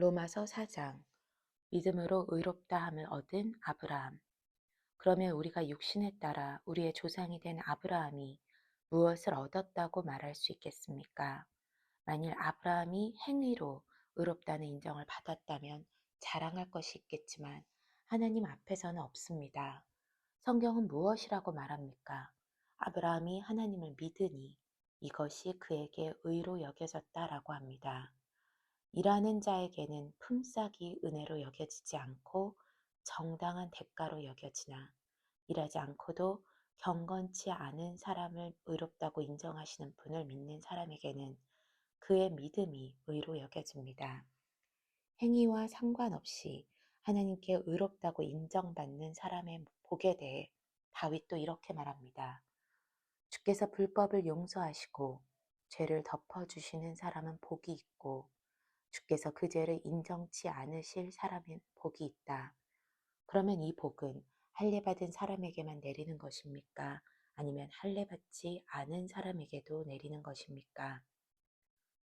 로마서 4장. 믿음으로 의롭다 함을 얻은 아브라함. 그러면 우리가 육신에 따라 우리의 조상이 된 아브라함이 무엇을 얻었다고 말할 수 있겠습니까? 만일 아브라함이 행위로 의롭다는 인정을 받았다면 자랑할 것이 있겠지만 하나님 앞에서는 없습니다. 성경은 무엇이라고 말합니까? 아브라함이 하나님을 믿으니 이것이 그에게 의로 여겨졌다라고 합니다. 일하는 자에게는 품삯이 은혜로 여겨지지 않고 정당한 대가로 여겨지나 일하지 않고도 경건치 않은 사람을 의롭다고 인정하시는 분을 믿는 사람에게는 그의 믿음이 의로 여겨집니다. 행위와 상관없이 하나님께 의롭다고 인정받는 사람의 복에 대해 다윗도 이렇게 말합니다. 주께서 불법을 용서하시고 죄를 덮어주시는 사람은 복이 있고 주께서 그 죄를 인정치 않으실 사람의 복이 있다. 그러면 이 복은 할례 받은 사람에게만 내리는 것입니까? 아니면 할례 받지 않은 사람에게도 내리는 것입니까?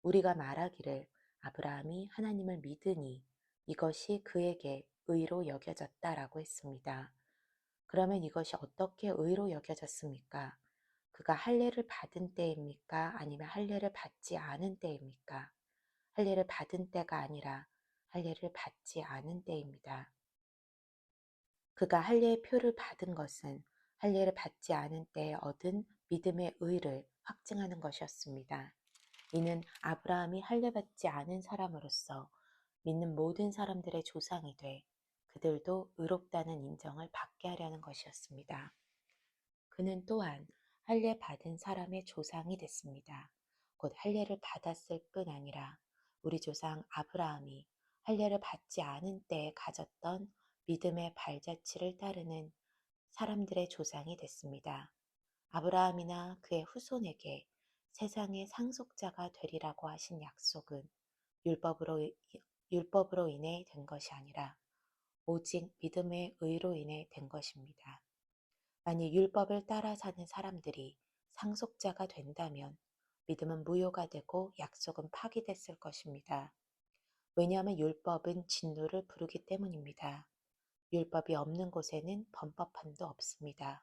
우리가 말하기를 아브라함이 하나님을 믿으니 이것이 그에게 의로 여겨졌다라고 했습니다. 그러면 이것이 어떻게 의로 여겨졌습니까? 그가 할례를 받은 때입니까? 아니면 할례를 받지 않은 때입니까? 할례를 받은 때가 아니라 할례를 받지 않은 때입니다. 그가 할례의 표를 받은 것은 할례를 받지 않은 때에 얻은 믿음의 의를 확증하는 것이었습니다. 이는 아브라함이 할례 받지 않은 사람으로서 믿는 모든 사람들의 조상이 돼 그들도 의롭다는 인정을 받게 하려는 것이었습니다. 그는 또한 할례 받은 사람의 조상이 됐습니다. 곧 할례를 받았을 뿐 아니라 우리 조상 아브라함이 할례를 받지 않은 때에 가졌던 믿음의 발자취를 따르는 사람들의 조상이 됐습니다. 아브라함이나 그의 후손에게 세상의 상속자가 되리라고 하신 약속은 율법으로, 율법으로 인해 된 것이 아니라 오직 믿음의 의로 인해 된 것입니다. 만일 율법을 따라 사는 사람들이 상속자가 된다면 믿음은 무효가 되고 약속은 파기됐을 것입니다. 왜냐하면 율법은 진노를 부르기 때문입니다. 율법이 없는 곳에는 범법함도 없습니다.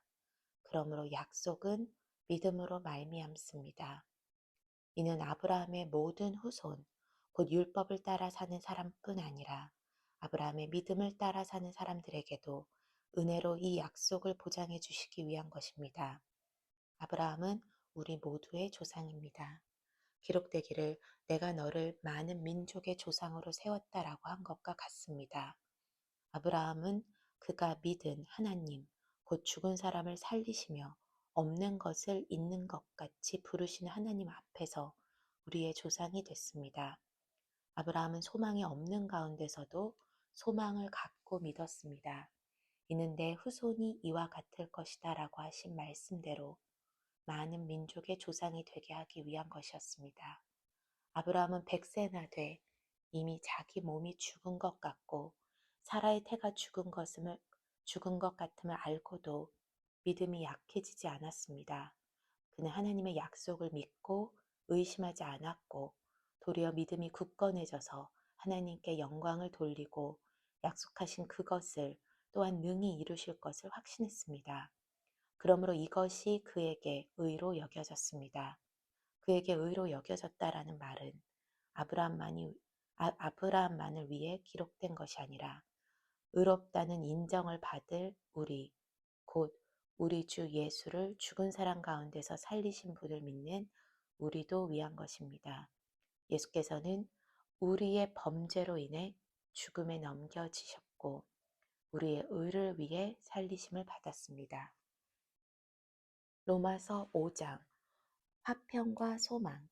그러므로 약속은 믿음으로 말미암습니다. 이는 아브라함의 모든 후손, 곧 율법을 따라 사는 사람뿐 아니라 아브라함의 믿음을 따라 사는 사람들에게도 은혜로 이 약속을 보장해 주시기 위한 것입니다. 아브라함은 우리 모두의 조상입니다. 기록되기를 내가 너를 많은 민족의 조상으로 세웠다라고 한 것과 같습니다. 아브라함은 그가 믿은 하나님, 곧 죽은 사람을 살리시며 없는 것을 있는 것 같이 부르시는 하나님 앞에서 우리의 조상이 됐습니다. 아브라함은 소망이 없는 가운데서도 소망을 갖고 믿었습니다. 이는 내 후손이 이와 같을 것이다 라고 하신 말씀대로 많은 민족의 조상이 되게 하기 위한 것이었습니다. 아브라함은 100세나 돼 이미 자기 몸이 죽은 것 같고 사라의 태가 죽은 것 같음을 알고도 믿음이 약해지지 않았습니다. 그는 하나님의 약속을 믿고 의심하지 않았고 도리어 믿음이 굳건해져서 하나님께 영광을 돌리고 약속하신 그것을 또한 능히 이루실 것을 확신했습니다. 그러므로 이것이 그에게 의로 여겨졌습니다. 그에게 의로 여겨졌다라는 말은 아브라함만을 위해 기록된 것이 아니라 의롭다는 인정을 받을 우리, 곧 우리 주 예수를 죽은 사람 가운데서 살리신 분을 믿는 우리도 위한 것입니다. 예수께서는 우리의 범죄로 인해 죽음에 넘겨지셨고 우리의 의를 위해 살리심을 받았습니다. 로마서 5장. 화평과 소망.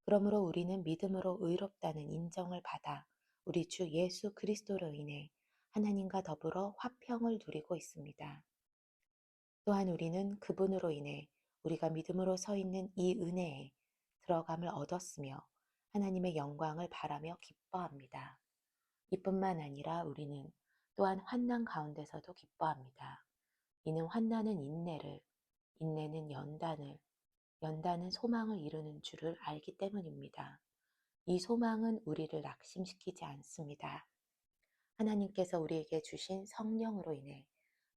그러므로 우리는 믿음으로 의롭다는 인정을 받아 우리 주 예수 그리스도로 인해 하나님과 더불어 화평을 누리고 있습니다. 또한 우리는 그분으로 인해 우리가 믿음으로 서 있는 이 은혜에 들어감을 얻었으며 하나님의 영광을 바라며 기뻐합니다. 이뿐만 아니라 우리는 또한 환난 가운데서도 기뻐합니다. 이는 환난은 인내를, 인내는 연단을, 연단은 소망을 이루는 줄을 알기 때문입니다. 이 소망은 우리를 낙심시키지 않습니다. 하나님께서 우리에게 주신 성령으로 인해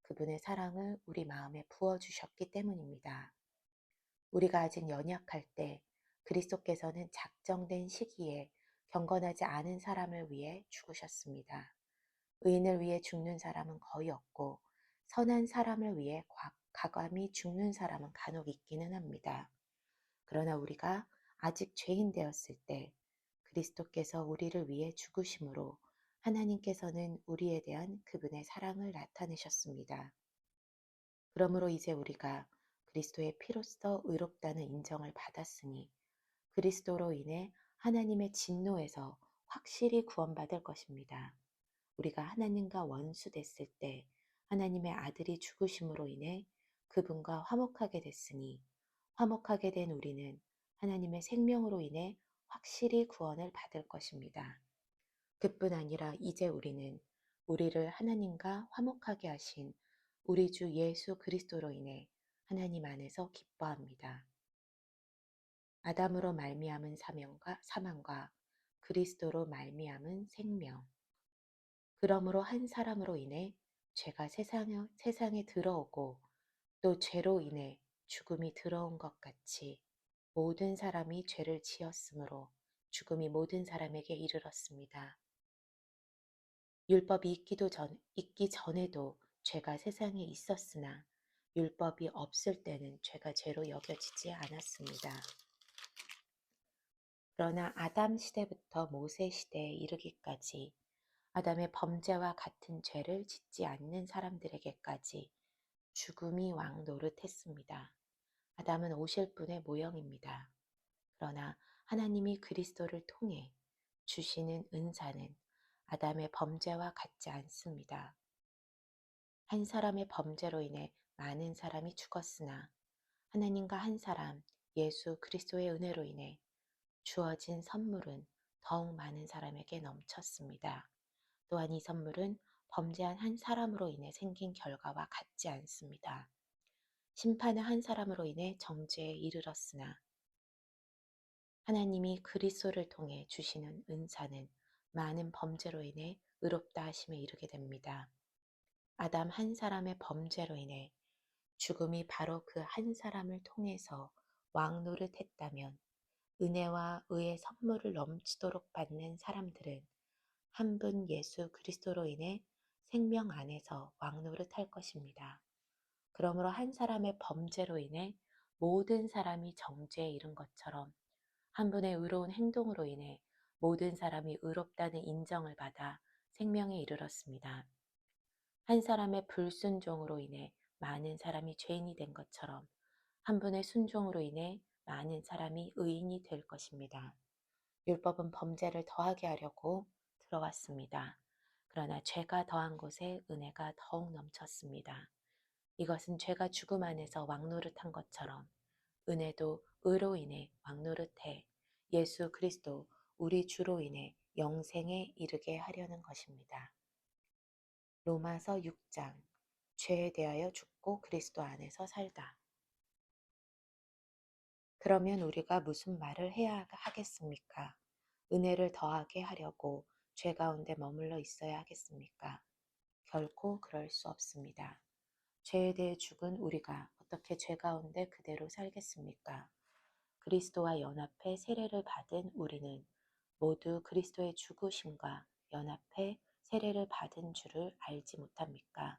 그분의 사랑을 우리 마음에 부어주셨기 때문입니다. 우리가 아직 연약할 때 그리스도께서는 작정된 시기에 경건하지 않은 사람을 위해 죽으셨습니다. 의인을 위해 죽는 사람은 거의 없고 선한 사람을 위해 과감히 죽는 사람은 간혹 있기는 합니다. 그러나 우리가 아직 죄인 되었을 때 그리스도께서 우리를 위해 죽으심으로 하나님께서는 우리에 대한 그분의 사랑을 나타내셨습니다. 그러므로 이제 우리가 그리스도의 피로써 의롭다는 인정을 받았으니 그리스도로 인해 하나님의 진노에서 확실히 구원받을 것입니다. 우리가 하나님과 원수됐을 때 하나님의 아들이 죽으심으로 인해 그분과 화목하게 됐으니 화목하게 된 우리는 하나님의 생명으로 인해 확실히 구원을 받을 것입니다. 그뿐 아니라 이제 우리는 우리를 하나님과 화목하게 하신 우리 주 예수 그리스도로 인해 하나님 안에서 기뻐합니다. 아담으로 말미암은 사망과 그리스도로 말미암은 생명. 그러므로 한 사람으로 인해 죄가 세상에 들어오고 또 죄로 인해 죽음이 들어온 것 같이 모든 사람이 죄를 지었으므로 죽음이 모든 사람에게 이르렀습니다. 율법이 있기 전에도 죄가 세상에 있었으나 율법이 없을 때는 죄가 죄로 여겨지지 않았습니다. 그러나 아담 시대부터 모세 시대에 이르기까지 아담의 범죄와 같은 죄를 짓지 않는 사람들에게까지 죽음이 왕노릇했습니다. 아담은 오실 분의 모형입니다. 그러나 하나님이 그리스도를 통해 주시는 은사는 아담의 범죄와 같지 않습니다. 한 사람의 범죄로 인해 많은 사람이 죽었으나 하나님과 한 사람 예수 그리스도의 은혜로 인해 주어진 선물은 더욱 많은 사람에게 넘쳤습니다. 또한 이 선물은 범죄한 한 사람으로 인해 생긴 결과와 같지 않습니다. 심판의 한 사람으로 인해 정죄에 이르렀으나 하나님이 그리스도를 통해 주시는 은사는 많은 범죄로 인해 의롭다 하심에 이르게 됩니다. 아담 한 사람의 범죄로 인해 죽음이 바로 그 한 사람을 통해서 왕노릇했다면 은혜와 의의 선물을 넘치도록 받는 사람들은 한 분 예수 그리스도로 인해 생명 안에서 왕노릇할 것입니다. 그러므로 한 사람의 범죄로 인해 모든 사람이 정죄에 이른 것처럼 한 분의 의로운 행동으로 인해 모든 사람이 의롭다는 인정을 받아 생명에 이르렀습니다. 한 사람의 불순종으로 인해 많은 사람이 죄인이 된 것처럼 한 분의 순종으로 인해 많은 사람이 의인이 될 것입니다. 율법은 범죄를 더하게 하려고 들어왔습니다. 그러나 죄가 더한 곳에 은혜가 더욱 넘쳤습니다. 이것은 죄가 죽음 안에서 왕노릇한 것처럼 은혜도 의로 인해 왕노릇해 예수 그리스도 우리 주로 인해 영생에 이르게 하려는 것입니다. 로마서 6장 죄에 대하여 죽고 그리스도 안에서 살다. 그러면 우리가 무슨 말을 해야 하겠습니까? 은혜를 더하게 하려고 죄 가운데 머물러 있어야 하겠습니까? 결코 그럴 수 없습니다. 죄에 대해 죽은 우리가 어떻게 죄 가운데 그대로 살겠습니까? 그리스도와 연합해 세례를 받은 우리는 모두 그리스도의 죽으심과 연합해 세례를 받은 줄을 알지 못합니까?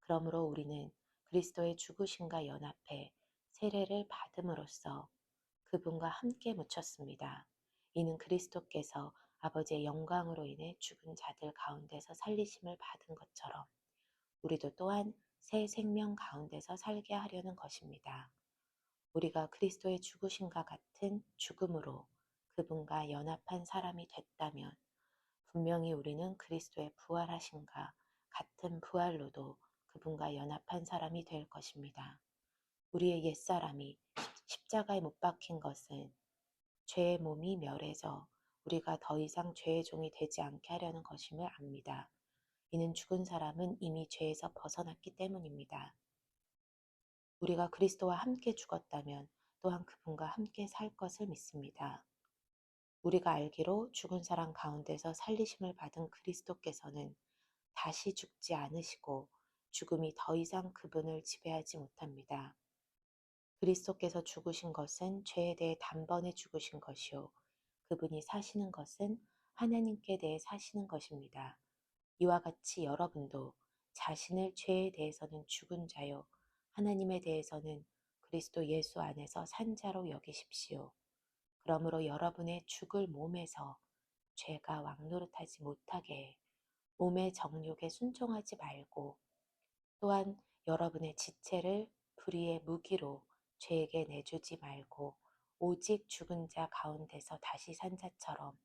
그러므로 우리는 그리스도의 죽으심과 연합해 세례를 받음으로써 그분과 함께 묻혔습니다. 이는 그리스도께서 아버지의 영광으로 인해 죽은 자들 가운데서 살리심을 받은 것처럼 우리도 또한 새 생명 가운데서 살게 하려는 것입니다. 우리가 그리스도의 죽으심과 같은 죽음으로 그분과 연합한 사람이 됐다면 분명히 우리는 그리스도의 부활하심과 같은 부활로도 그분과 연합한 사람이 될 것입니다. 우리의 옛사람이 십자가에 못 박힌 것은 죄의 몸이 멸해져 우리가 더 이상 죄의 종이 되지 않게 하려는 것임을 압니다. 이는 죽은 사람은 이미 죄에서 벗어났기 때문입니다. 우리가 그리스도와 함께 죽었다면 또한 그분과 함께 살 것을 믿습니다. 우리가 알기로 죽은 사람 가운데서 살리심을 받은 그리스도께서는 다시 죽지 않으시고 죽음이 더 이상 그분을 지배하지 못합니다. 그리스도께서 죽으신 것은 죄에 대해 단번에 죽으신 것이요. 그분이 사시는 것은 하나님께 대해 사시는 것입니다. 이와 같이 여러분도 자신을 죄에 대해서는 죽은 자요. 하나님에 대해서는 그리스도 예수 안에서 산 자로 여기십시오. 그러므로 여러분의 죽을 몸에서 죄가 왕노릇하지 못하게 해 몸의 정욕에 순종하지 말고 또한 여러분의 지체를 불의의 무기로 죄에게 내주지 말고 오직 죽은 자 가운데서 다시 산 자처럼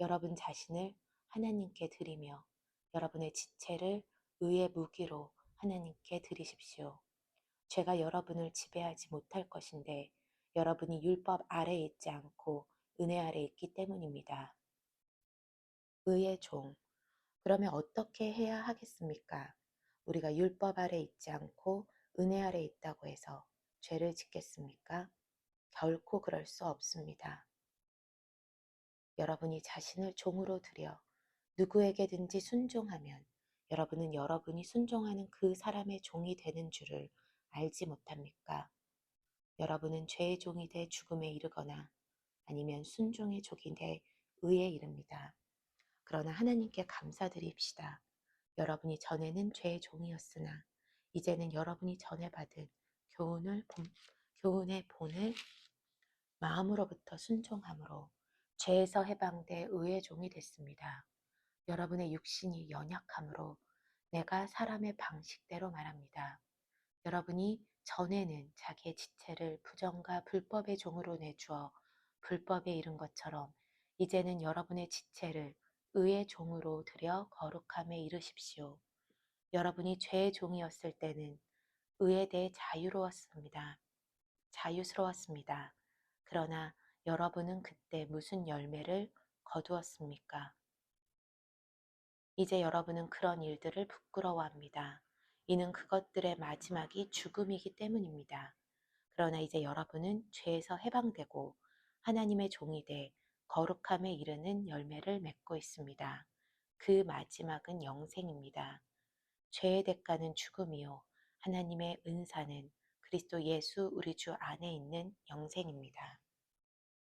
여러분 자신을 하나님께 드리며 여러분의 지체를 의의 무기로 하나님께 드리십시오. 죄가 여러분을 지배하지 못할 것인데 여러분이 율법 아래에 있지 않고 은혜 아래에 있기 때문입니다. 의의 종. 그러면 어떻게 해야 하겠습니까? 우리가 율법 아래 있지 않고 은혜 아래 있다고 해서 죄를 짓겠습니까? 결코 그럴 수 없습니다. 여러분이 자신을 종으로 들여 누구에게든지 순종하면 여러분은 여러분이 순종하는 그 사람의 종이 되는 줄을 알지 못합니까? 여러분은 죄의 종이 돼 죽음에 이르거나 아니면 순종의 종이 돼 의에 이릅니다. 그러나 하나님께 감사드립시다. 여러분이 전에는 죄의 종이었으나 이제는 여러분이 전에 받은 교훈의 본을 마음으로부터 순종함으로 죄에서 해방돼 의의 종이 됐습니다. 여러분의 육신이 연약함으로 내가 사람의 방식대로 말합니다. 여러분이 전에는 자기의 지체를 부정과 불법의 종으로 내주어 불법에 이른 것처럼 이제는 여러분의 지체를 의의 종으로 들여 거룩함에 이르십시오. 여러분이 죄의 종이었을 때는 의에 대해 자유스러웠습니다. 그러나 여러분은 그때 무슨 열매를 거두었습니까? 이제 여러분은 그런 일들을 부끄러워합니다. 이는 그것들의 마지막이 죽음이기 때문입니다. 그러나 이제 여러분은 죄에서 해방되고 하나님의 종이 돼 거룩함에 이르는 열매를 맺고 있습니다. 그 마지막은 영생입니다. 죄의 대가는 죽음이요. 하나님의 은사는 그리스도 예수 우리 주 안에 있는 영생입니다.